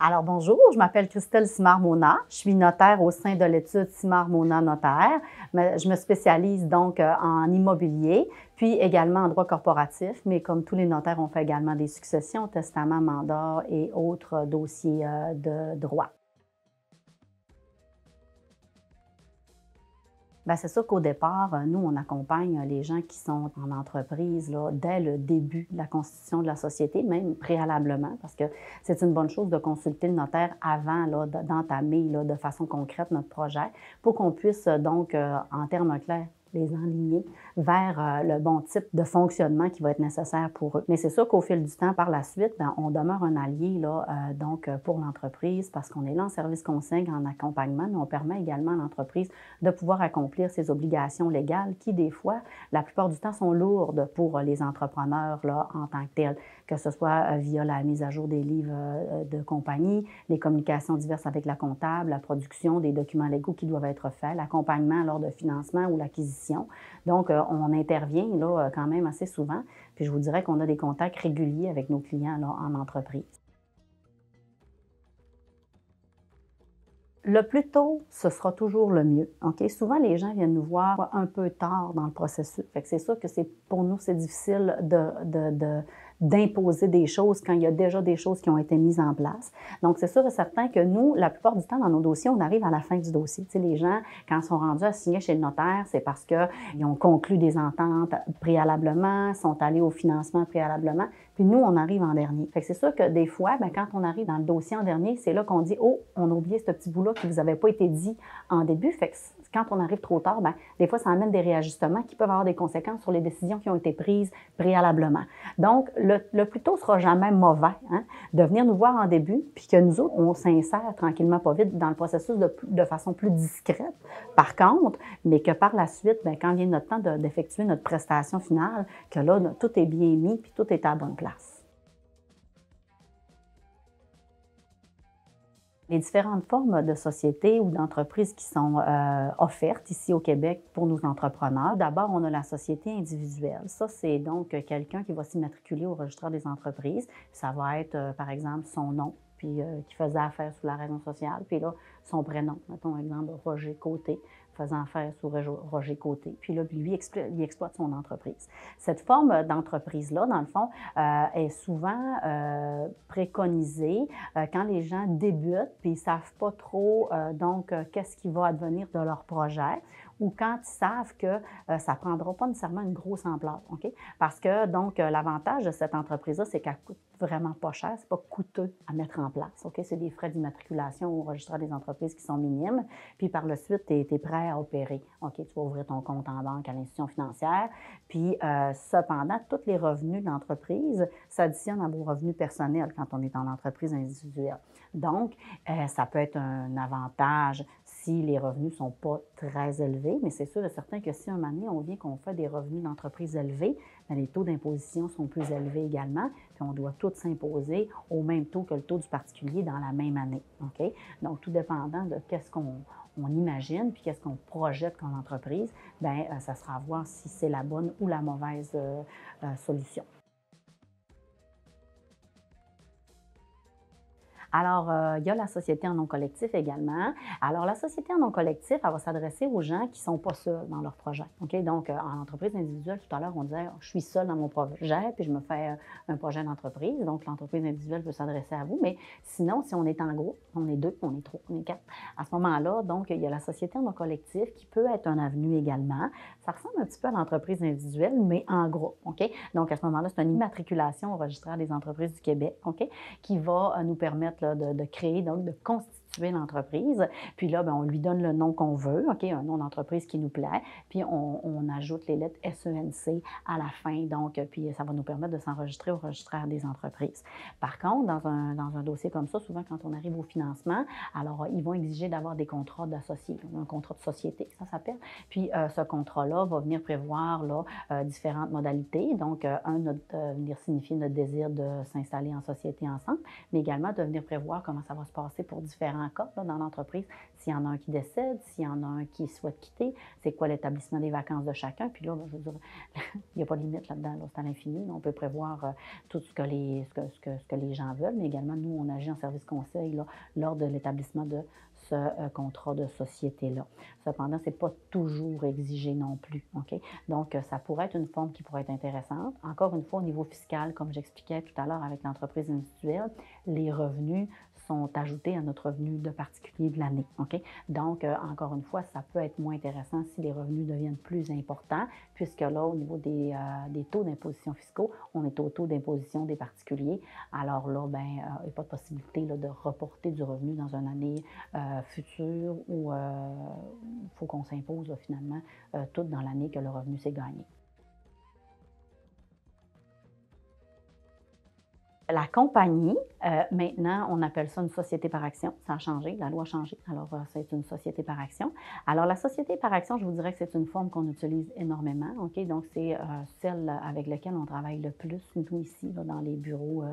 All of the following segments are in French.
Alors bonjour, je m'appelle Christelle Simard-Mona. Je suis notaire au sein de l'étude Simard-Mona Notaire. Je me spécialise donc en immobilier, puis également en droit corporatif, mais comme tous les notaires, on fait également des successions, testaments, mandats et autres dossiers de droit. Bien, c'est sûr qu'au départ, nous, on accompagne les gens qui sont en entreprise là, dès le début de la constitution de la société, même préalablement, parce que c'est une bonne chose de consulter le notaire avant d'entamer de façon concrète notre projet pour qu'on puisse donc, en termes clairs, les enligner vers le bon type de fonctionnement qui va être nécessaire pour eux. Mais c'est sûr qu'au fil du temps, par la suite, bien, on demeure un allié là, pour l'entreprise parce qu'on est là en service conseil, en accompagnement, mais on permet également à l'entreprise de pouvoir accomplir ses obligations légales qui, des fois, la plupart du temps, sont lourdes pour les entrepreneurs là, en tant que tels, que ce soit via la mise à jour des livres de compagnie, les communications diverses avec la comptable, la production des documents légaux qui doivent être faits, l'accompagnement lors de financement ou l'acquisition. Donc, on intervient là, quand même assez souvent. Puis je vous dirais qu'on a des contacts réguliers avec nos clients là, en entreprise. Le plus tôt, ce sera toujours le mieux. OK? Souvent, les gens viennent nous voir un peu tard dans le processus. Fait que c'est sûr que pour nous, c'est difficile d'imposer des choses quand il y a déjà des choses qui ont été mises en place. Donc, c'est sûr et certain que nous, la plupart du temps, dans nos dossiers, on arrive à la fin du dossier. Tu sais, les gens, quand ils sont rendus à signer chez le notaire, c'est parce qu'ils ont conclu des ententes préalablement, sont allés au financement préalablement, puis nous, on arrive en dernier. Fait que c'est sûr que des fois, bien, quand on arrive dans le dossier en dernier, c'est là qu'on dit « Oh, on a oublié ce petit bout-là qui ne vous avait pas été dit en début. » Fait que quand on arrive trop tard, bien, des fois, ça amène des réajustements qui peuvent avoir des conséquences sur les décisions qui ont été prises préalablement. Donc, le plus tôt sera jamais mauvais, hein, de venir nous voir en début, puis que nous autres, on s'insère tranquillement, pas vite, dans le processus de façon plus discrète, par contre, mais que par la suite, bien, quand vient notre temps d'effectuer notre prestation finale, que là, tout est bien mis, puis tout est à la bonne place. Les différentes formes de sociétés ou d'entreprises qui sont offertes ici au Québec pour nos entrepreneurs. D'abord, on a la société individuelle. Ça, c'est donc quelqu'un qui va s'immatriculer au registre des entreprises. Ça va être, par exemple, son nom, puis qui faisait affaire sous la raison sociale, puis là, son prénom. Mettons, exemple, Roger Côté, faisant affaire sous Roger Côté. Puis là, lui, il exploite son entreprise. Cette forme d'entreprise-là, dans le fond, est souvent préconisée quand les gens débutent puis ils ne savent pas trop qu'est-ce qui va advenir de leur projet ou quand ils savent que ça ne prendra pas nécessairement une grosse ampleur. OK? Parce que donc l'avantage de cette entreprise-là, c'est qu'elle coûte vraiment pas cher, c'est pas coûteux à mettre en place. OK? C'est des frais d'immatriculation au registre des entreprises qui sont minimes. Puis par la suite, tu es prêt à opérer. OK? Tu vas ouvrir ton compte en banque à l'institution financière. Puis cependant, tous les revenus de l'entreprise s'additionnent à vos revenus personnels quand on est en entreprise individuelle. Donc, ça peut être un avantage si les revenus ne sont pas très élevés, mais c'est sûr et certain que si un moment donné, on vient qu'on fait des revenus d'entreprise élevés, bien, les taux d'imposition sont plus élevés également, puis on doit tous s'imposer au même taux que le taux du particulier dans la même année. OK? Donc, tout dépendant de qu'est-ce qu'on imagine, puis qu'est-ce qu'on projette comme entreprise, bien, ça sera à voir si c'est la bonne ou la mauvaise solution. Alors, il y a la société en nom collectif également. Alors, la société en nom collectif, elle va s'adresser aux gens qui ne sont pas seuls dans leur projet. OK? Donc, en entreprise individuelle, tout à l'heure, on disait « je suis seul dans mon projet, puis je me fais un projet d'entreprise ». Donc, l'entreprise individuelle peut s'adresser à vous. Mais sinon, si on est en groupe, on est 2, on est 3, on est 4, à ce moment-là, donc, il y a la société en nom collectif qui peut être un avenue également. Ça ressemble un petit peu à l'entreprise individuelle, mais en groupe. OK? Donc, à ce moment-là, c'est une immatriculation au registre des entreprises du Québec, OK? Qui va nous permettre là, de créer, donc de constituer l'entreprise. Puis là, bien, on lui donne le nom qu'on veut, OK, un nom d'entreprise qui nous plaît, puis on ajoute les lettres SENC à la fin, donc, puis ça va nous permettre de s'enregistrer au registre des entreprises. Par contre, dans un dossier comme ça, souvent quand on arrive au financement, alors ils vont exiger d'avoir des contrats d'associés, un contrat de société, ça s'appelle. Puis ce contrat-là va venir prévoir là, différentes modalités, donc venir signifier notre désir de s'installer en société ensemble, mais également de venir prévoir comment ça va se passer pour différentes différents cas là, dans l'entreprise. S'il y en a un qui décède, s'il y en a un qui souhaite quitter, c'est quoi l'établissement des vacances de chacun. Puis là, ben, je veux dire, il n'y a pas de limite là-dedans, là, c'est à l'infini. On peut prévoir tout ce que les gens veulent, mais également, nous, on agit en service conseil là, lors de l'établissement de ce contrat de société-là. Cependant, ce n'est pas toujours exigé non plus. OK? Donc, ça pourrait être une forme qui pourrait être intéressante. Encore une fois, au niveau fiscal, comme j'expliquais tout à l'heure avec l'entreprise individuelle, les revenus sont ajoutés à notre revenu de particulier de l'année. OK? Donc, encore une fois, ça peut être moins intéressant si les revenus deviennent plus importants, puisque là, au niveau des taux d'imposition fiscaux, on est au taux d'imposition des particuliers. Alors là, ben, il n'y a pas de possibilité là, de reporter du revenu dans une année future où il faut qu'on s'impose là, finalement tout dans l'année que le revenu s'est gagné. La compagnie, maintenant, on appelle ça une société par action. Ça a changé, la loi a changé. Alors, c'est une société par action. Alors, la société par action, je vous dirais que c'est une forme qu'on utilise énormément. OK? Donc, c'est celle avec laquelle on travaille le plus, nous, ici, là, dans les bureaux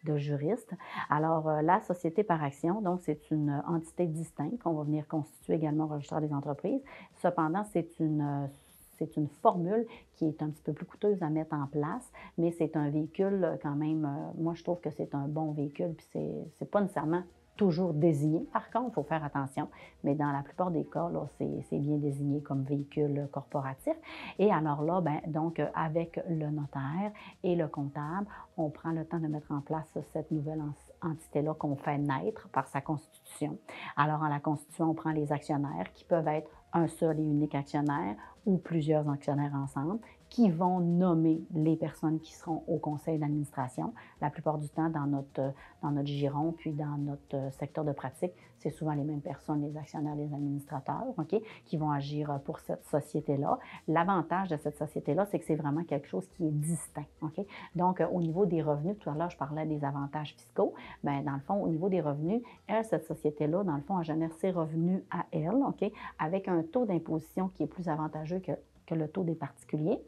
de juristes. Alors, la société par action, donc, c'est une entité distincte qu'on va venir constituer également au registre des entreprises. Cependant, c'est une formule qui est un petit peu plus coûteuse à mettre en place, mais c'est un véhicule quand même, moi je trouve que c'est un bon véhicule, puis c'est pas nécessairement toujours désigné. Par contre, il faut faire attention, mais dans la plupart des cas, là, c'est bien désigné comme véhicule corporatif. Et alors là, ben, donc, avec le notaire et le comptable, on prend le temps de mettre en place cette nouvelle entité-là qu'on fait naître par sa constitution. Alors, en la constitution, on prend les actionnaires qui peuvent être un seul et unique actionnaire ou plusieurs actionnaires ensemble qui vont nommer les personnes qui seront au conseil d'administration. La plupart du temps, dans notre giron, puis dans notre secteur de pratique, c'est souvent les mêmes personnes, les actionnaires, les administrateurs, OK, qui vont agir pour cette société-là. L'avantage de cette société-là, c'est que c'est vraiment quelque chose qui est distinct, OK? Donc, au niveau des revenus, tout à l'heure, je parlais des avantages fiscaux. Bien, dans le fond, au niveau des revenus, elle, cette société-là, dans le fond, elle génère ses revenus à elle, OK, avec un taux d'imposition qui est plus avantageux que le taux des particuliers.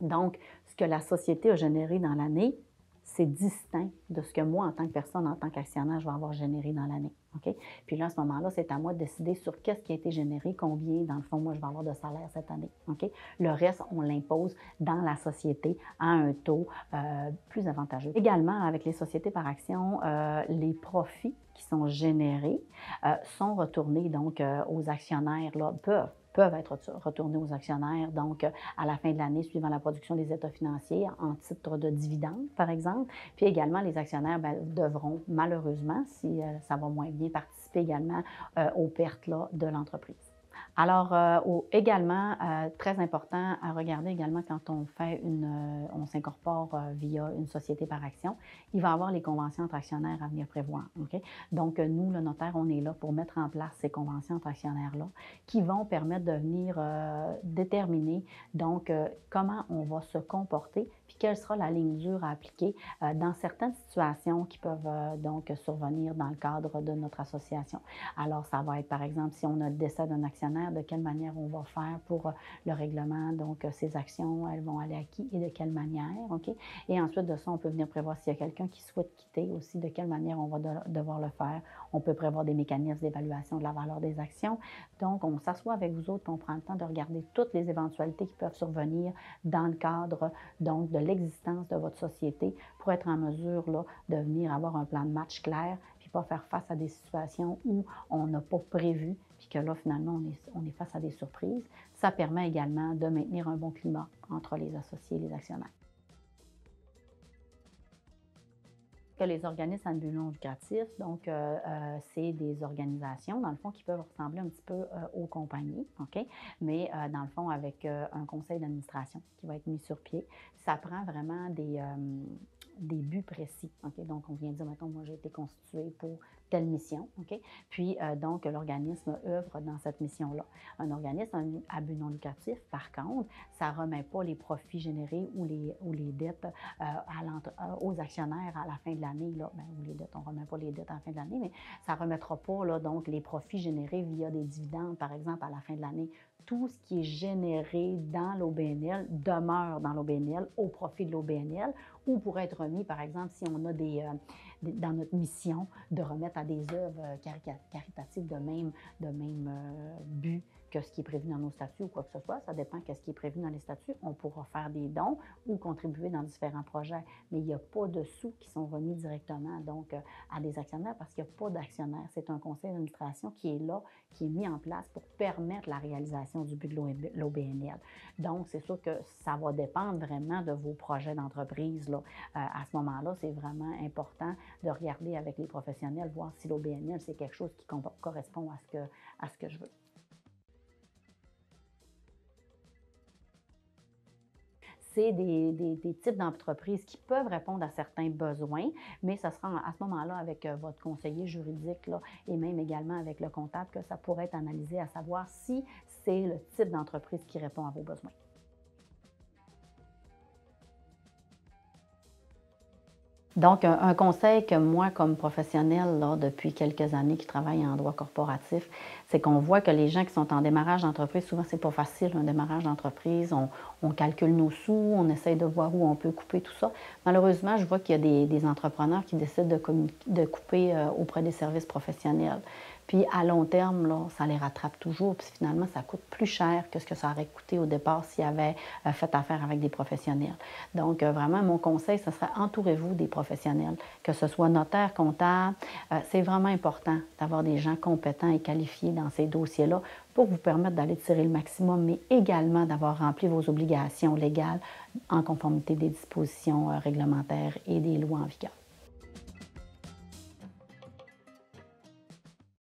Donc, ce que la société a généré dans l'année, c'est distinct de ce que moi, en tant que personne, en tant qu'actionnaire, je vais avoir généré dans l'année. OK? Puis là, à ce moment-là, c'est à moi de décider sur qu'est-ce qui a été généré, combien, dans le fond, moi, je vais avoir de salaire cette année. OK? Le reste, on l'impose dans la société à un taux plus avantageux. Également, avec les sociétés par action, les profits qui sont générés sont retournés donc aux actionnaires, là, peuvent être retournés aux actionnaires, donc à la fin de l'année, suivant la production des états financiers, en titre de dividendes, par exemple. Puis également, les actionnaires bien, devront, malheureusement, si ça va moins bien, participer également aux pertes là, de l'entreprise. Alors, également, très important à regarder également quand on fait on s'incorpore via une société par action, il va y avoir les conventions entre actionnaires à venir prévoir. OK? Donc, nous, le notaire, on est là pour mettre en place ces conventions entre actionnaires-là qui vont permettre de venir déterminer donc comment on va se comporter puis quelle sera la ligne dure à appliquer dans certaines situations qui peuvent donc survenir dans le cadre de notre association. Alors, ça va être, par exemple, si on a le décès d'un actionnaire, de quelle manière on va faire pour le règlement. Donc, ces actions, elles vont aller à qui et de quelle manière. OK? Et ensuite de ça, on peut venir prévoir s'il y a quelqu'un qui souhaite quitter aussi, de quelle manière on va devoir le faire. On peut prévoir des mécanismes d'évaluation de la valeur des actions. Donc, on s'assoit avec vous autres et on prend le temps de regarder toutes les éventualités qui peuvent survenir dans le cadre donc, de l'existence de votre société pour être en mesure là, de venir avoir un plan de match clair puis pas faire face à des situations où on n'a pas prévu puis que là, finalement, on est face à des surprises. Ça permet également de maintenir un bon climat entre les associés et les actionnaires. Que les organismes à but non lucratif, donc c'est des organisations, dans le fond, qui peuvent ressembler un petit peu aux compagnies, OK? Mais dans le fond, avec un conseil d'administration qui va être mis sur pied. Ça prend vraiment des buts précis, OK? Donc, on vient de dire, mettons, moi, j'ai été constituée pour telle mission, OK? Puis, donc, l'organisme œuvre dans cette mission-là. Un organisme à but non lucratif, par contre, ça ne remet pas les profits générés ou les dettes aux actionnaires à la fin de l'année, là, bien, ou les dettes, on ne remet pas les dettes à la fin de l'année, mais ça ne remettra pas là, donc, les profits générés via des dividendes, par exemple, à la fin de l'année. Tout ce qui est généré dans l'OBNL demeure dans l'OBNL au profit de l'OBNL ou pourrait être remis, par exemple, si on a dans notre mission de remettre à des œuvres caritatives de même but que ce qui est prévu dans nos statuts ou quoi que ce soit. Ça dépend de ce qui est prévu dans les statuts. On pourra faire des dons ou contribuer dans différents projets, mais il n'y a pas de sous qui sont remis directement donc à des actionnaires parce qu'il n'y a pas d'actionnaire. C'est un conseil d'administration qui est là, qui est mis en place pour permettre la réalisation du but de l'OBNL. Donc, c'est sûr que ça va dépendre vraiment de vos projets d'entreprise. À ce moment-là, c'est vraiment important de regarder avec les professionnels, voir si l'OBNL, c'est quelque chose qui correspond à ce que je veux. C'est des types d'entreprises qui peuvent répondre à certains besoins, mais ce sera à ce moment-là avec votre conseiller juridique là, et même également avec le comptable que ça pourrait être analysé à savoir si c'est le type d'entreprise qui répond à vos besoins. Donc, un conseil que moi, comme professionnelle, là, depuis quelques années qui travaille en droit corporatif, c'est qu'on voit que les gens qui sont en démarrage d'entreprise, souvent, c'est pas facile, un démarrage d'entreprise. On calcule nos sous, on essaye de voir où on peut couper tout ça. Malheureusement, je vois qu'il y a des entrepreneurs qui décident de couper auprès des services professionnels. Puis à long terme, là, ça les rattrape toujours. Puis finalement, ça coûte plus cher que ce que ça aurait coûté au départ s'ils avaient fait affaire avec des professionnels. Donc, vraiment, mon conseil, ce serait entourez-vous des professionnels, que ce soit notaire, comptable. C'est vraiment important d'avoir des gens compétents et qualifiés dans ces dossiers-là pour vous permettre d'aller tirer le maximum, mais également d'avoir rempli vos obligations légales en conformité des dispositions réglementaires et des lois en vigueur.